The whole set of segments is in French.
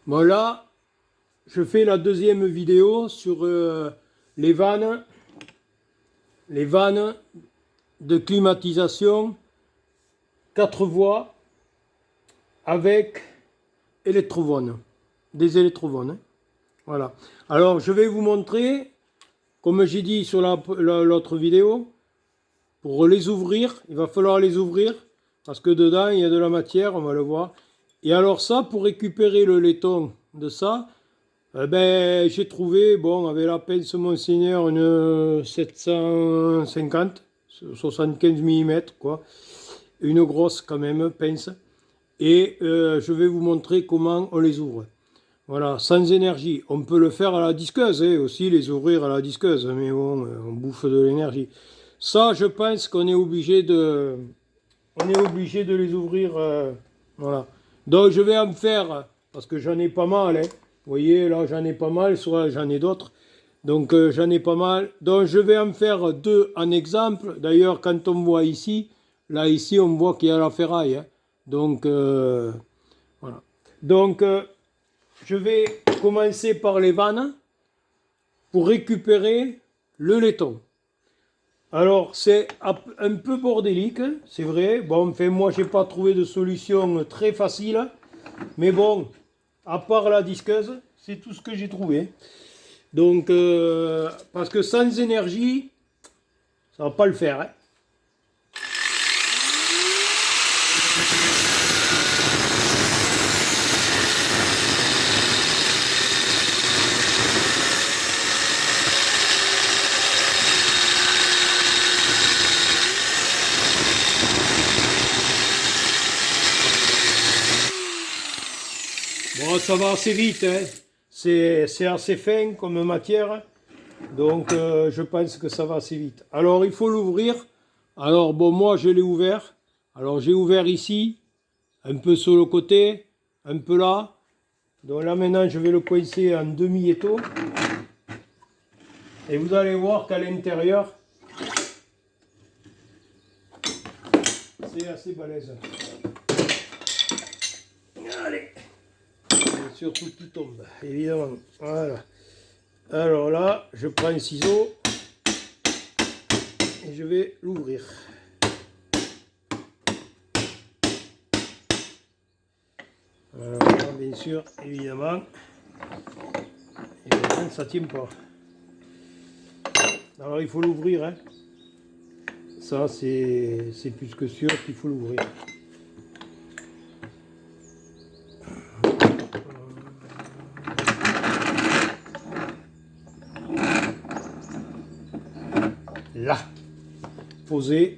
Bon là, je fais la deuxième vidéo sur les vannes de climatisation 4 voies avec électrovone, des électrovones. Voilà. Alors je vais vous montrer, comme j'ai dit sur l'autre vidéo, pour les ouvrir, il va falloir les ouvrir parce que dedans il y a de la matière, on va le voir. Et alors ça, pour récupérer le laiton de ça, j'ai trouvé, bon, avec la pince Monseigneur, une 750, 75 mm, quoi. Une grosse quand même, pince. Et je vais vous montrer comment on les ouvre. Voilà, sans énergie. On peut le faire à la disqueuse, aussi les ouvrir à la disqueuse, mais bon, on bouffe de l'énergie. Ça, je pense qu'on est obligé de... On est obligé de les ouvrir, voilà. Donc je vais en faire, parce que j'en ai pas mal, hein. Vous voyez, là j'en ai pas mal, soit j'en ai d'autres. Donc j'en ai pas mal. Donc je vais en faire 2 en exemple. D'ailleurs, quand on voit ici, là ici on voit qu'il y a la ferraille, hein. Donc voilà. Donc je vais commencer par les vannes pour récupérer le laiton. Alors c'est un peu bordélique, c'est vrai. Bon, enfin moi j'ai pas trouvé de solution très facile, mais bon, à part la disqueuse, c'est tout ce que j'ai trouvé. Donc parce que sans énergie, ça va pas le faire, hein. Bon, ça va assez vite, hein. C'est assez fin comme matière, donc je pense que ça va assez vite. Alors il faut l'ouvrir. Alors bon, moi je l'ai ouvert. Alors j'ai ouvert ici, un peu sur le côté, un peu là. Donc là maintenant je vais le coincer en demi-étau. Et vous allez voir qu'à l'intérieur, c'est assez balèze. Allez. Surtout qui tombe, évidemment. Voilà. Alors là, je prends un ciseau et je vais l'ouvrir. Alors, bien sûr, évidemment, ça tient pas. Alors il faut l'ouvrir, hein. Ça, c'est plus que sûr qu'il faut l'ouvrir. Là, posé.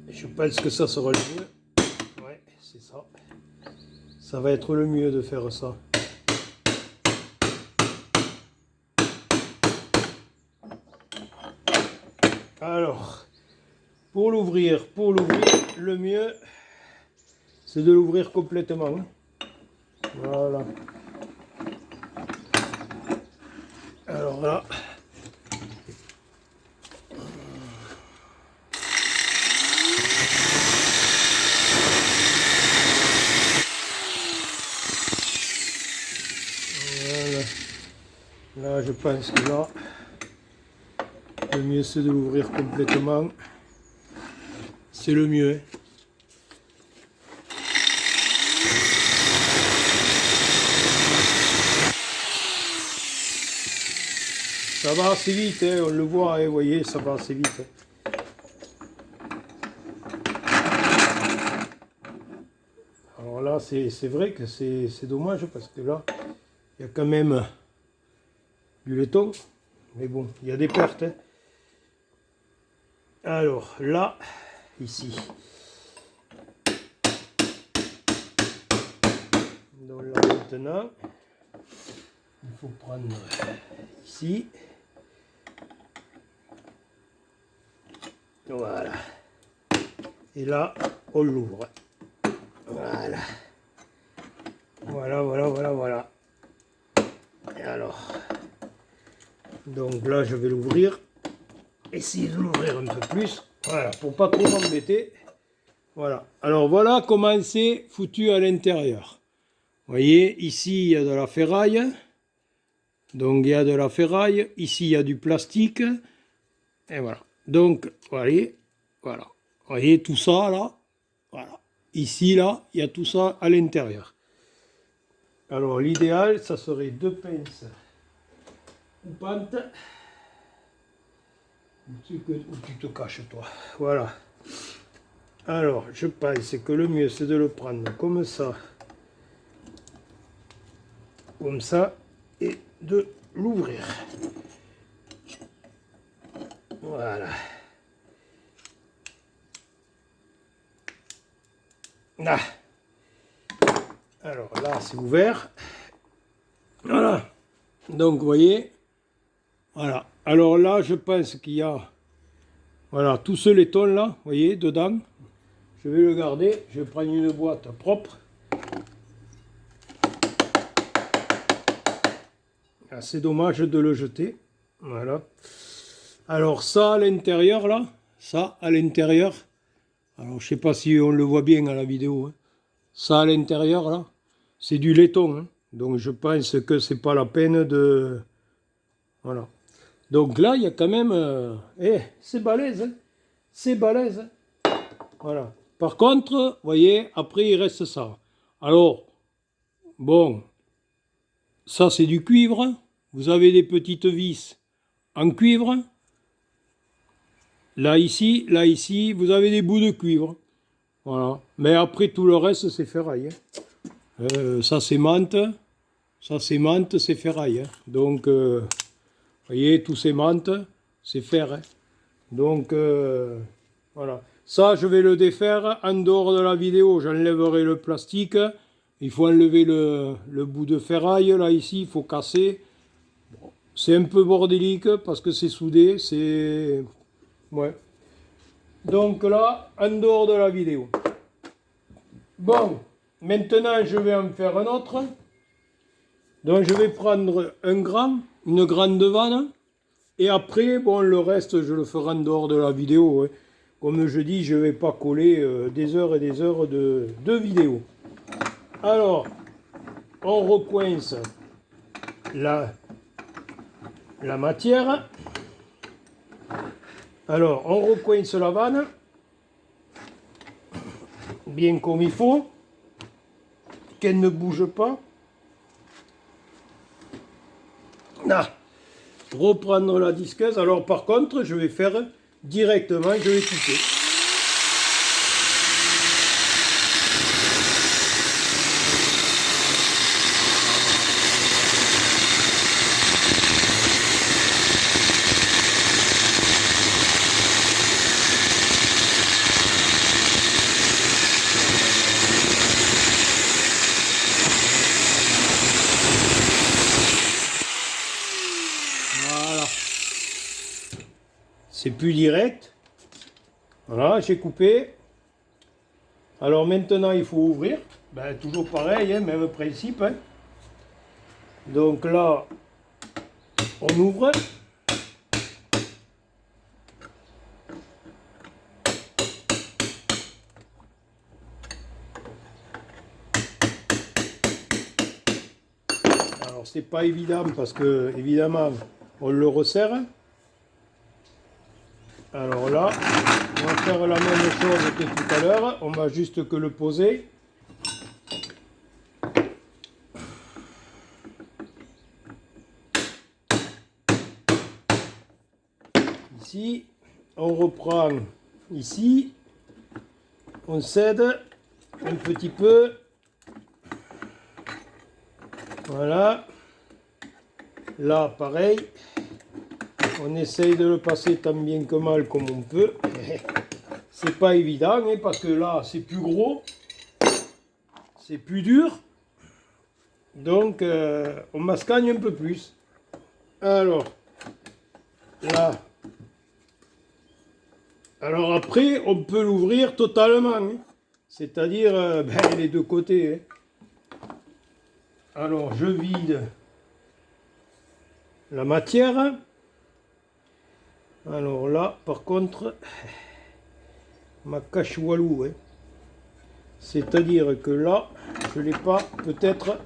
Je pense que ça sera le mieux. Ouais, c'est ça. Ça va être le mieux de faire ça. Alors, pour l'ouvrir, le mieux, c'est de l'ouvrir complètement. Voilà. Alors là. Là, je pense que là, le mieux c'est de l'ouvrir complètement. C'est le mieux. Ça va assez vite, hein, on le voit, hein, vous voyez, ça va assez vite. Alors là, c'est vrai que c'est dommage parce que là, il y a quand même du laiton, mais bon, il y a des pertes, hein. Alors là, ici, donc là maintenant, il faut prendre ici, voilà, et là on l'ouvre, voilà, voilà. Et alors, donc là je vais l'ouvrir, essayer de l'ouvrir un peu plus, voilà, pour pas trop m'embêter. Voilà, alors voilà comment c'est foutu à l'intérieur. Vous voyez, ici il y a de la ferraille. Donc il y a de la ferraille. Ici il y a du plastique. Et voilà. Donc, vous voyez, voilà. Vous voyez tout ça là. Voilà. Ici, là, il y a tout ça à l'intérieur. Alors l'idéal, ça serait 2 pinces coupantes. Où tu te caches toi. Voilà. Alors, je pense que le mieux, c'est de le prendre comme ça. Comme ça. Et de l'ouvrir. Voilà. Là. Alors là, c'est ouvert. Voilà. Donc, vous voyez. Voilà. Alors là, je pense qu'il y a... Voilà, tout ce laiton là, vous voyez, dedans. Je vais le garder. Je vais prendre une boîte propre. Ah, c'est dommage de le jeter. Voilà. Alors ça, à l'intérieur là. Ça, à l'intérieur. Alors, je sais pas si on le voit bien à la vidéo. Hein. Ça, à l'intérieur là. C'est du laiton. Hein. Donc, je pense que c'est pas la peine de... Voilà. Donc là, il y a quand même... c'est balèze. Hein. C'est balèze. Hein. Voilà. Par contre, vous voyez, après, il reste ça. Alors, bon, ça, c'est du cuivre. Vous avez des petites vis en cuivre. Là, ici, vous avez des bouts de cuivre. Voilà. Mais après, tout le reste, c'est ferraille. Hein. Ça, c'est menthe. Ça, c'est menthe, c'est ferraille. Hein. Donc... vous voyez, tous ces mantes, c'est fer. Hein. Donc, voilà. Ça, je vais le défaire en dehors de la vidéo. J'enlèverai le plastique. Il faut enlever le bout de ferraille, là, ici. Il faut casser. Bon. C'est un peu bordélique parce que c'est soudé. C'est... Ouais. Donc là, en dehors de la vidéo. Bon, maintenant, je vais en faire un autre. Donc, je vais prendre un gramme. Une grande vanne, et après, bon, le reste, je le ferai en dehors de la vidéo. Hein. Comme je dis, je ne vais pas coller des heures et des heures de vidéo. Alors, on recoince la matière. Alors, on recoince la vanne, bien comme il faut, qu'elle ne bouge pas. Là, reprendre la disqueuse. Alors par contre, je vais faire directement, je vais couper. C'est plus direct. Voilà, j'ai coupé. Alors maintenant, il faut ouvrir. Ben, toujours pareil, hein, même principe. Hein. Donc là, on ouvre. Alors, c'est pas évident parce que, évidemment, on le resserre. Alors là, on va faire la même chose que tout à l'heure. On va juste que le poser. Ici, on reprend ici. On cède un petit peu. Voilà. Là, pareil. On essaye de le passer tant bien que mal comme on peut. C'est pas évident, hein, parce que là, c'est plus gros. C'est plus dur. Donc, on mascagne un peu plus. Alors, là. Alors après, on peut l'ouvrir totalement. Hein. C'est-à-dire, les deux côtés. Hein. Alors, je vide la matière. Alors là, par contre, ma cache walou. Hein. C'est-à-dire que là, je ne l'ai pas peut-être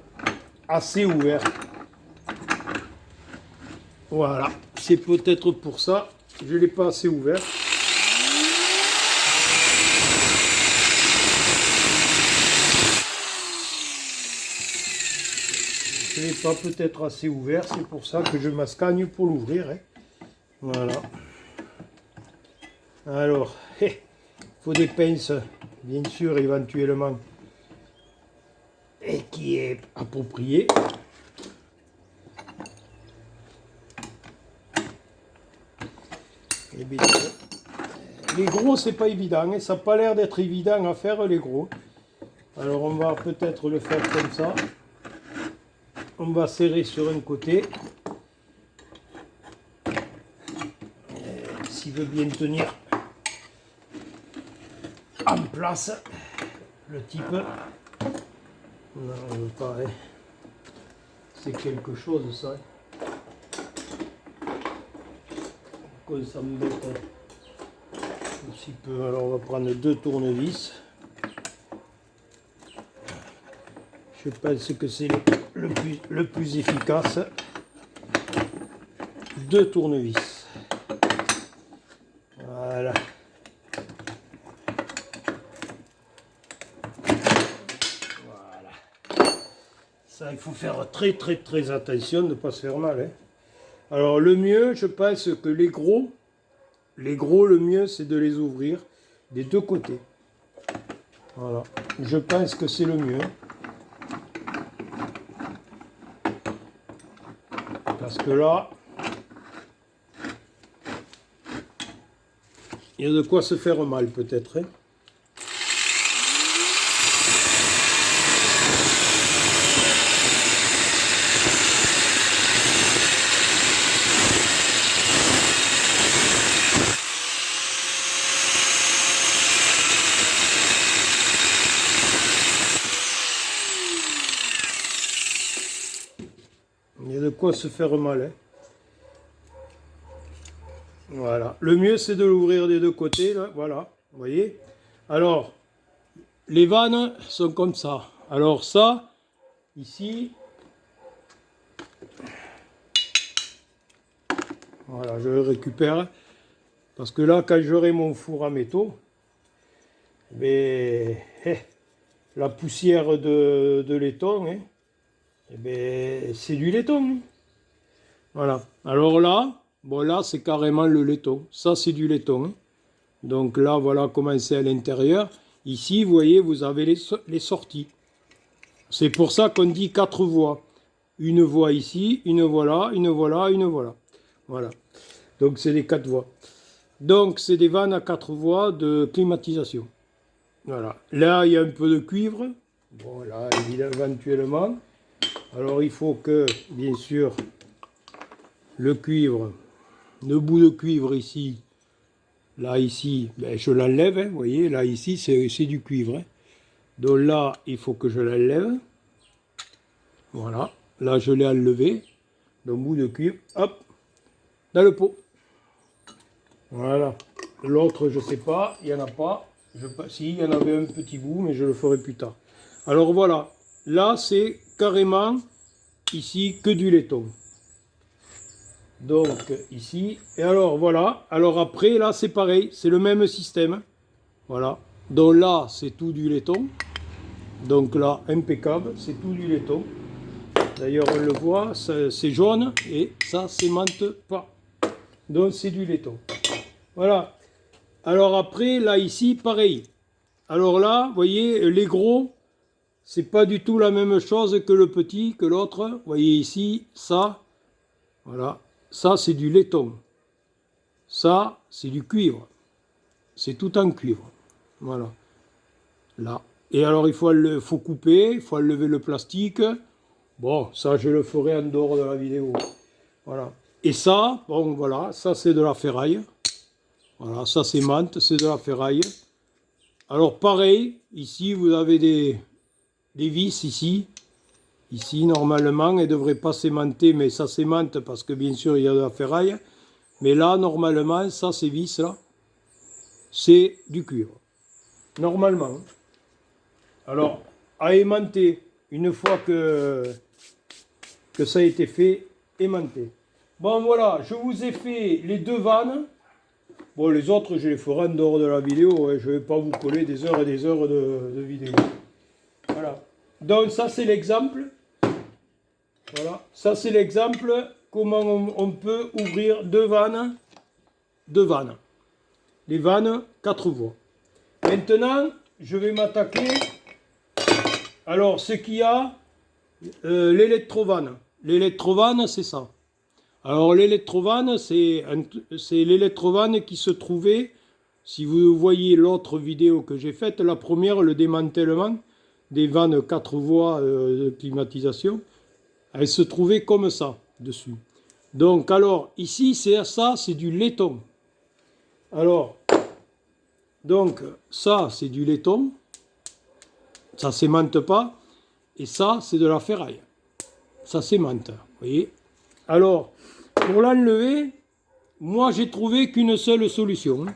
assez ouvert. Voilà, c'est peut-être pour ça, je ne l'ai pas assez ouvert. Je ne l'ai pas peut-être assez ouvert, c'est pour ça que je m'ascagne pour l'ouvrir. Hein. Voilà. Alors, il faut des pinces, bien sûr, éventuellement, et qui est approprié. Et bien, les gros, c'est pas évident, hein. Ça n'a pas l'air d'être évident à faire, les gros. Alors, on va peut-être le faire comme ça. On va serrer sur un côté. S'il veut bien tenir en place, le type. Non, on veut pas. Hein. C'est quelque chose, ça. Pourquoi ça m'embête un petit peu. Alors, on va prendre 2 tournevis. Je pense que c'est le plus efficace. 2 tournevis. Voilà. Voilà. Ça, il faut faire très attention de ne pas se faire mal. Hein. Alors, le mieux, je pense que les gros, le mieux, c'est de les ouvrir des 2 côtés. Voilà. Je pense que c'est le mieux. Parce que là, il y a de quoi se faire mal peut-être. Hein. Il y a de quoi se faire mal. Hein. Voilà. Le mieux, c'est de l'ouvrir des 2 côtés. Là. Voilà. Vous voyez. Alors, les vannes sont comme ça. Alors ça, ici, voilà, je le récupère. Parce que là, quand j'aurai mon four à métaux, mais, la poussière de laiton, hein, c'est du laiton. Hein. Voilà. Alors là, bon là, c'est carrément le laiton. Ça, c'est du laiton. Hein. Donc là, voilà comment c'est à l'intérieur. Ici, vous voyez, vous avez les sorties. C'est pour ça qu'on dit 4 voies. Une voie ici, une voie là, une voie là, une voie là. Voilà. Donc c'est les 4 voies. Donc c'est des vannes à 4 voies de climatisation. Voilà. Là, il y a un peu de cuivre. Bon, là, éventuellement. Alors il faut que, bien sûr, le cuivre, le bout de cuivre ici, là, ici, ben, je l'enlève, hein, vous voyez, là, ici, c'est du cuivre. Hein. Donc là, il faut que je l'enlève. Voilà, là, je l'ai enlevé. Donc, bout de cuivre, hop, dans le pot. Voilà. L'autre, je ne sais pas, il n'y en a pas. Si, il y en avait un petit bout, mais je le ferai plus tard. Alors, voilà. Là, c'est carrément, ici, que du laiton. Donc ici, et alors voilà, alors après là c'est pareil, c'est le même système, voilà, donc là c'est tout du laiton, donc là impeccable, c'est tout du laiton, d'ailleurs on le voit, c'est jaune et ça s'aimante pas, donc c'est du laiton, voilà, alors après là ici pareil, alors là vous voyez les gros, c'est pas du tout la même chose que le petit, que l'autre, vous voyez ici, ça, voilà. Ça, c'est du laiton. Ça, c'est du cuivre. C'est tout en cuivre. Voilà. Là. Et alors, il faut couper, il faut enlever le plastique. Bon, ça, je le ferai en dehors de la vidéo. Voilà. Et ça, bon, voilà, ça, c'est de la ferraille. Voilà, ça, c'est menthe, c'est de la ferraille. Alors, pareil, ici, vous avez des vis, ici. Ici, normalement, elle ne devrait pas s'aimanter, mais ça s'aimante parce que, bien sûr, il y a de la ferraille. Mais là, normalement, ça, ces vis-là, c'est du cuivre. Normalement. Alors, à aimanter une fois que ça a été fait, aimanter. Bon voilà, je vous ai fait les deux vannes. Bon, les autres, je les ferai en dehors de la vidéo. Hein. Je ne vais pas vous coller des heures et des heures de vidéo. Voilà. Donc ça, c'est l'exemple. Voilà. Ça, c'est l'exemple comment on peut ouvrir deux vannes. Deux vannes. Les vannes, 4 voies. Maintenant, je vais m'attaquer. Alors, ce qu'il y a, l'électrovanne. L'électrovanne, c'est ça. Alors l'électrovanne, c'est l'électrovanne qui se trouvait, si vous voyez l'autre vidéo que j'ai faite, la première, le démantèlement des vannes 4 voies de climatisation, elle se trouvait comme ça, dessus. Donc alors, ici, c'est ça, c'est du laiton. Alors, donc, ça, c'est du laiton, ça s'aimante pas, et ça, c'est de la ferraille. Ça s'aimante, vous voyez. Alors, pour l'enlever, moi j'ai trouvé qu'une seule solution.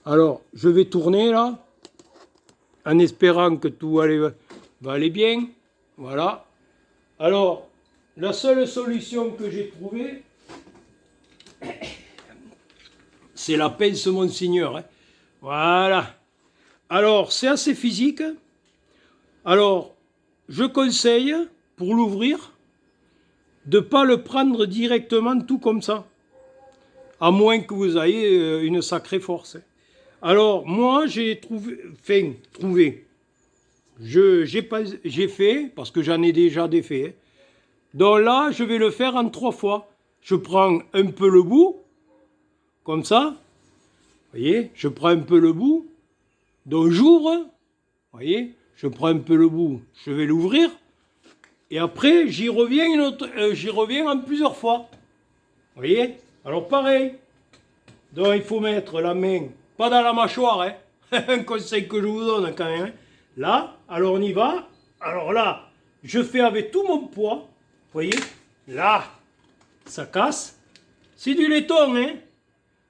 Alors, je vais tourner là, en espérant que tout va aller bien. Voilà. Alors, la seule solution que j'ai trouvée, c'est la pince Monsignor. Hein. Voilà. Alors, c'est assez physique. Alors, je conseille, pour l'ouvrir, de ne pas le prendre directement tout comme ça. À moins que vous ayez une sacrée force. Alors, moi, j'ai trouvé. J'ai fait, parce que j'en ai déjà des faits. Donc là, je vais le faire en 3 fois. Je prends un peu le bout, comme ça. Vous voyez, je prends un peu le bout. Donc j'ouvre. Vous voyez, je prends un peu le bout. Je vais l'ouvrir. Et après, j'y reviens en plusieurs fois. Vous voyez? Alors pareil. Donc il faut mettre la main, pas dans la mâchoire, hein. Un conseil que je vous donne quand même. Hein. Là, alors on y va. Alors là, je fais avec tout mon poids. Vous voyez? Là, ça casse. C'est du laiton, hein.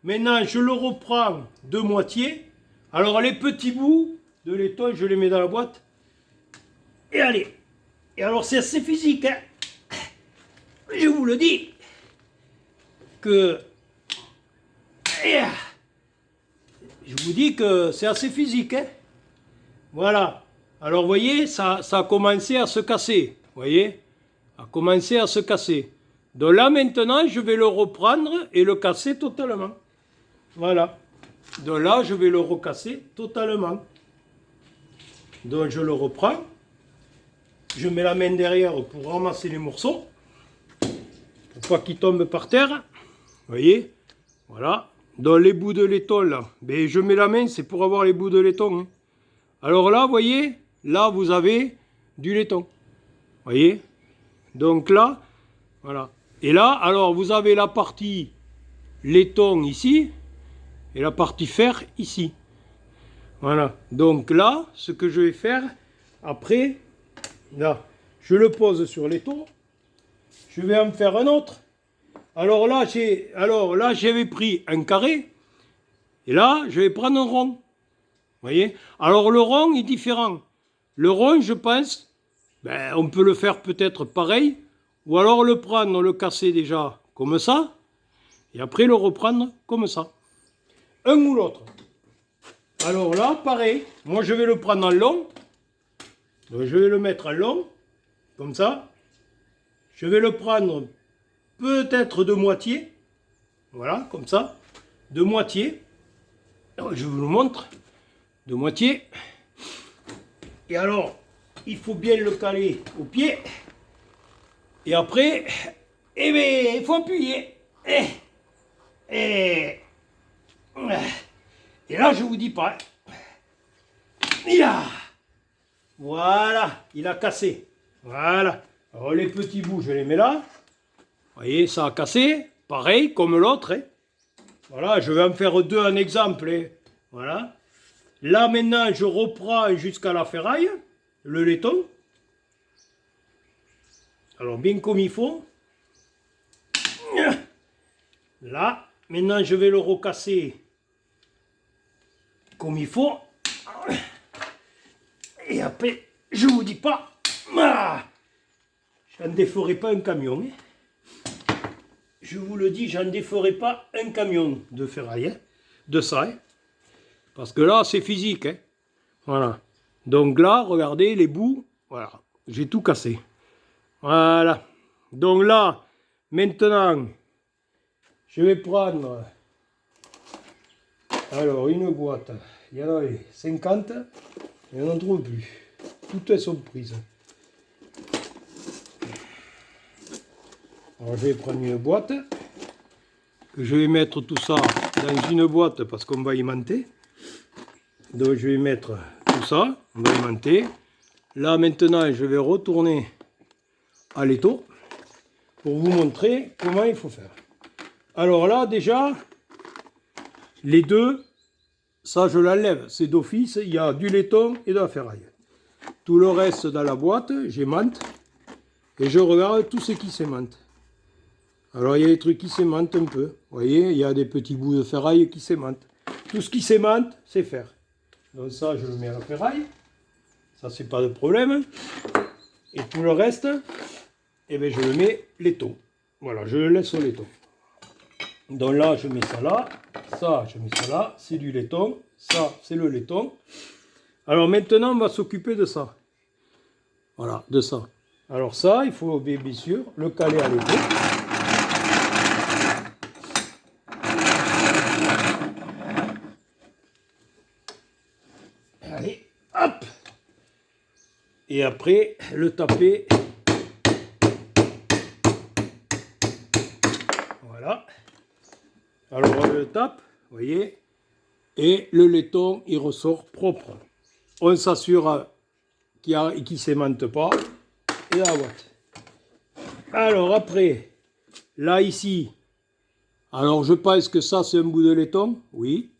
Maintenant, je le reprends de moitié. Alors les petits bouts de laiton, je les mets dans la boîte. Et allez. Et alors c'est assez physique, hein. Je vous le dis. Que... Je vous dis que c'est assez physique, hein. Voilà. Alors, vous voyez, ça a commencé à se casser. Vous voyez? A commencé à se casser. Donc là, maintenant, je vais le reprendre et le casser totalement. Voilà. Donc là, je vais le recasser totalement. Donc, je le reprends. Je mets la main derrière pour ramasser les morceaux. Pour pas qu'ils tombent par terre. Vous voyez? Voilà. Dans les bouts de laiton, là, ben, je mets la main, c'est pour avoir les bouts de laiton. Hein. Alors là, vous voyez, là, vous avez du laiton. Vous voyez? Donc là, voilà. Et là, alors, vous avez la partie laiton ici, et la partie fer ici. Voilà. Donc là, ce que je vais faire, après, là, je le pose sur laiton. Je vais en faire un autre. Alors là, j'avais pris un carré. Et là, je vais prendre un rond. Vous voyez? Alors le rond est différent. Le rond, je pense, ben, on peut le faire peut-être pareil. Ou alors le prendre, le casser déjà comme ça. Et après le reprendre comme ça. Un ou l'autre. Alors là, pareil. Moi, je vais le prendre en long. Donc, je vais le mettre en long. Comme ça. Je vais le prendre peut-être de moitié. Voilà, comme ça. De moitié. Alors, je vous le montre. De moitié. Et alors, il faut bien le caler au pied. Et après, eh bien, il faut appuyer. Et là, je vous dis pas. Voilà, il a cassé. Voilà. Alors, les petits bouts, je les mets là. Vous voyez, ça a cassé. Pareil, comme l'autre. Hein. Voilà, je vais en faire deux en exemple. Hein. Voilà. Là, maintenant, je reprends jusqu'à la ferraille, le laiton. Alors, bien comme il faut. Là, maintenant, je vais le recasser comme il faut. Et après, je vous dis pas, j'en déferai pas un camion. Hein. Je vous le dis, j'en déferai pas un camion de ferraille, hein, de ça. Hein. Parce que là, c'est physique. Hein. Voilà. Donc là, regardez les bouts. Voilà. J'ai tout cassé. Voilà. Donc là, maintenant, je vais prendre alors une boîte. Il y en avait 50. Et on n'en trouve plus. Toutes elles sont prises. Alors je vais prendre une boîte. Je vais mettre tout ça dans une boîte parce qu'on va aimanter. Donc je vais mettre tout ça. On va aimanter. Là maintenant je vais retourner à l'étau pour vous montrer comment il faut faire. Alors là déjà, les deux, ça je l'enlève. C'est d'office, il y a du laiton et de la ferraille. Tout le reste dans la boîte, j'aimante et je regarde tout ce qui s'aimante. Alors il y a des trucs qui s'aimantent un peu. Vous voyez, il y a des petits bouts de ferraille qui s'aimantent. Tout ce qui s'aimante, c'est fer. Donc ça, je le mets à la ferraille. Ça, c'est pas de problème. Et tout le reste, eh bien, je le mets laiton. Voilà, je le laisse au laiton. Donc là, je mets ça là. Ça, je mets ça là. C'est du laiton. Ça, c'est le laiton. Alors maintenant, on va s'occuper de ça. Voilà, de ça. Alors ça, il faut bien sûr le caler à laiton. Allez, hop! Et après, le taper. Voilà. Alors on le tape, vous voyez, et le laiton, il ressort propre. On s'assure qu'il ne s'aimante pas, et la boîte. Alors après, là ici, alors je pense que ça c'est un bout de laiton, oui,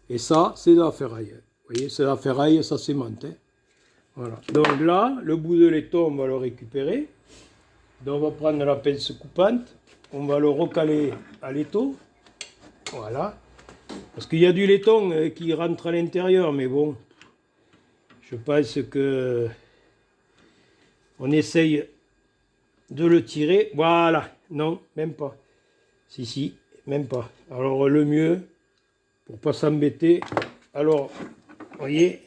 et ça c'est de la ferraille. Vous voyez, c'est la ferraille, ça s'aimante. Hein. Voilà. Donc là, le bout de laiton, on va le récupérer. Donc on va prendre la pince coupante, on va le recaler à l'étau. Voilà. Parce qu'il y a du laiton qui rentre à l'intérieur, mais bon, je pense que on essaye de le tirer. Voilà. Non, même pas. Si, même pas. Alors le mieux, pour pas s'embêter, alors, vous voyez,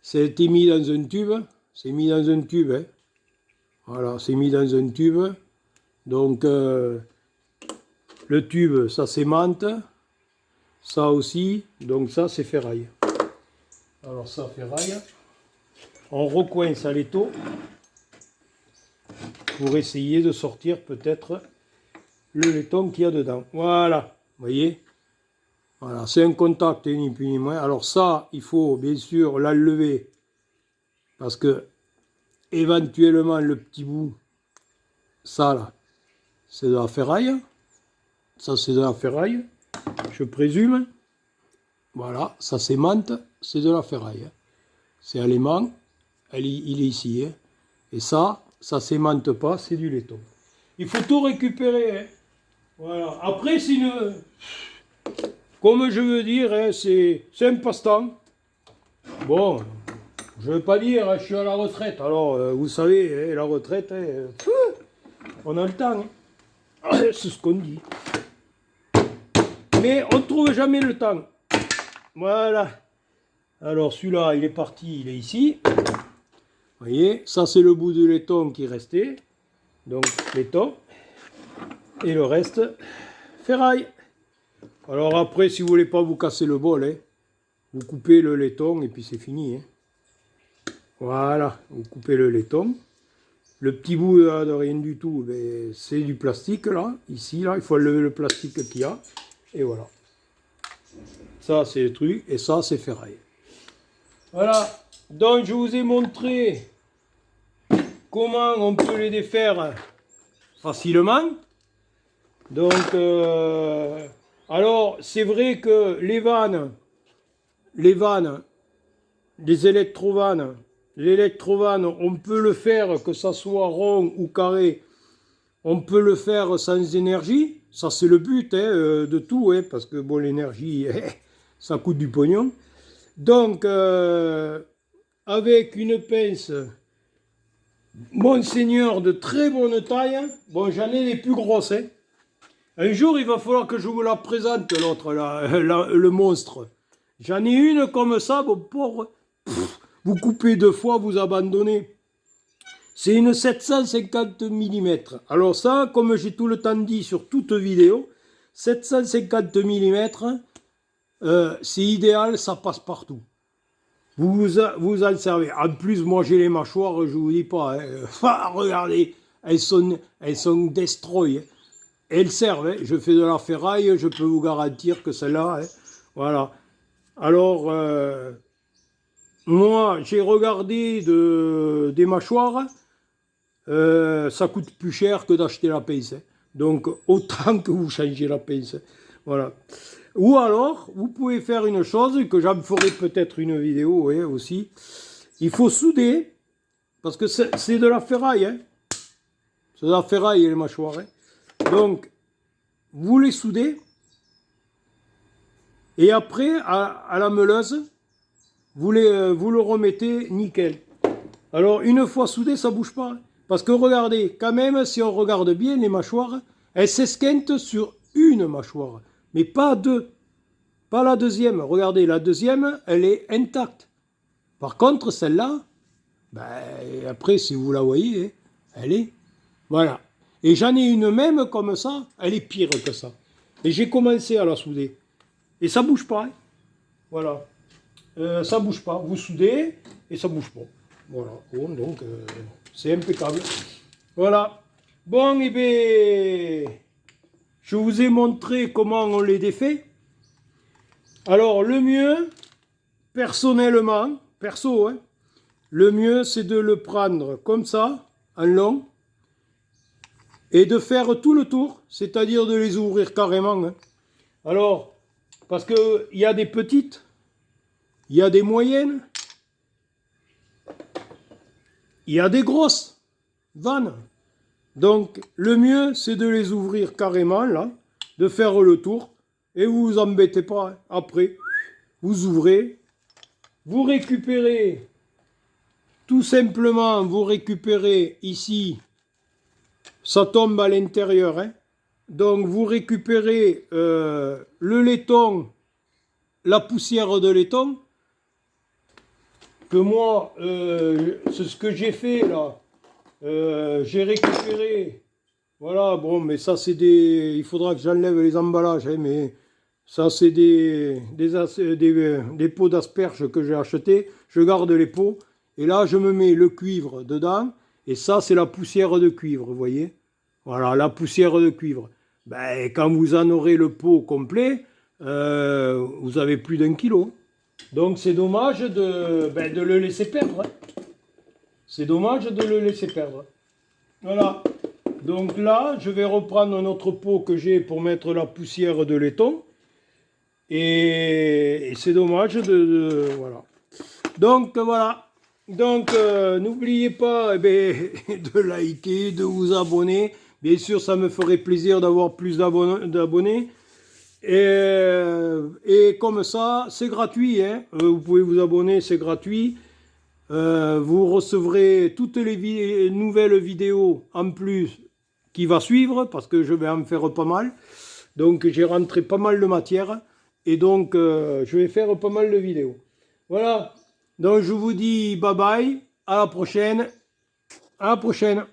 c'est mis dans un tube. C'est mis dans un tube. Hein. Voilà, c'est mis dans un tube. Donc, le tube, ça s'aimante. Ça aussi. Donc, ça, c'est ferraille. Alors, ça, ferraille. On recoince à l'étau pour essayer de sortir peut-être le laiton qu'il y a dedans. Voilà, vous voyez. Voilà, c'est un contact, ni plus ni moins. Alors ça, il faut bien sûr l'enlever parce que éventuellement le petit bout, ça là, c'est de la ferraille. Ça c'est de la ferraille, je présume. Voilà, ça s'aimante, c'est de la ferraille. C'est un aimant, il est ici. Hein. Et ça s'aimante pas, c'est du laiton. Il faut tout récupérer. Hein. Voilà. Après, c'est une... Comme je veux dire, hein, c'est un passe-temps. Bon, je ne veux pas dire, hein, je suis à la retraite. Alors, vous savez, hein, la retraite, hein, on a le temps. Hein. C'est ce qu'on dit. Mais on ne trouve jamais le temps. Voilà. Alors, celui-là, il est parti, il est ici. Vous voyez, ça, c'est le bout de laiton qui est resté. Donc, laiton. Et le reste, ferraille. Alors après, si vous voulez pas vous casser le bol, hein, vous coupez le laiton et puis c'est fini. Hein. Voilà, vous coupez le laiton. Le petit bout là, de rien du tout, ben, c'est du plastique là. Ici, là, il faut enlever le plastique qu'il y a. Et voilà. Ça, c'est le truc. Et ça, c'est ferraille. Voilà. Donc, je vous ai montré comment on peut les défaire facilement. Donc, alors, c'est vrai que les vannes, les électrovannes, l'électrovanne, on peut le faire, que ça soit rond ou carré, on peut le faire sans énergie. Ça, c'est le but hein, de tout, hein, parce que bon, l'énergie, ça coûte du pognon. Donc, avec une pince Monseigneur de très bonne taille. Bon, j'en ai les plus grosses. Hein. Un jour, il va falloir que je vous la présente, l'autre, le monstre. J'en ai une comme ça, bon, pauvre. Vous coupez 2 fois, vous abandonnez. C'est une 750 mm. Alors ça, comme j'ai tout le temps dit sur toute vidéo, 750 mm, c'est idéal, ça passe partout. Vous en servez. En plus, moi j'ai les mâchoires, je vous dis pas. Hein. Ah, regardez, elles sont destroy. Hein. Elles servent. Hein. Je fais de la ferraille, je peux vous garantir que celle-là, hein. Voilà. Alors, moi j'ai regardé des mâchoires, ça coûte plus cher que d'acheter la pince. Hein. Donc, autant que vous changez la pince. Voilà. Ou alors, vous pouvez faire une chose, que j'en ferai peut-être une vidéo hein, aussi. Il faut souder, parce que c'est de la ferraille. Hein. C'est de la ferraille, les mâchoires. Hein. Donc, vous les soudez. Et après, à la meuleuse, vous le remettez nickel. Alors, une fois soudé, ça ne bouge pas. Hein. Parce que regardez, quand même, si on regarde bien les mâchoires, elles s'esquintent sur une mâchoire. Mais pas deux. Pas la deuxième. Regardez, la deuxième, elle est intacte. Par contre, celle-là, ben, après, si vous la voyez, elle est... Voilà. Et j'en ai une même comme ça, elle est pire que ça. Et j'ai commencé à la souder. Et ça bouge pas. Hein. Voilà. Ça bouge pas. Vous soudez et ça bouge pas. Voilà. Bon, donc, c'est impeccable. Voilà. Bon, et bien, je vous ai montré comment on les défait. Alors, le mieux, personnellement, perso, hein, le mieux, c'est de le prendre comme ça, en long, et de faire tout le tour, c'est-à-dire de les ouvrir carrément. Hein. Alors, parce qu'il y a des petites, il y a des moyennes, il y a des grosses vannes. Donc, le mieux, c'est de les ouvrir carrément, là, de faire le tour, et vous vous embêtez pas. Hein. Après, vous ouvrez, vous récupérez, tout simplement, vous récupérez ici, ça tombe à l'intérieur, hein. Donc vous récupérez le laiton, la poussière de laiton, que moi, c'est ce que j'ai fait là, j'ai récupéré, voilà, bon, mais ça c'est des, il faudra que j'enlève les emballages, hein, mais ça c'est des pots d'asperges que j'ai achetés, je garde les pots, et là je me mets le cuivre dedans, et ça c'est la poussière de cuivre, vous voyez. Voilà, la poussière de cuivre. Ben, quand vous en aurez le pot complet, vous avez plus d'1 kilo. Donc c'est dommage de le laisser perdre. Hein. C'est dommage de le laisser perdre. Voilà. Donc là, je vais reprendre un autre pot que j'ai pour mettre la poussière de laiton. Et c'est dommage voilà. Donc voilà. Donc n'oubliez pas de liker, de vous abonner. Bien sûr, ça me ferait plaisir d'avoir plus d'abonnés. Et comme ça, c'est gratuit. Hein. Vous pouvez vous abonner, c'est gratuit. Vous recevrez toutes les nouvelles vidéos en plus qui va suivre, parce que je vais en faire pas mal. Donc j'ai rentré pas mal de matière. Et donc je vais faire pas mal de vidéos. Voilà. Donc je vous dis bye bye. À la prochaine. À la prochaine.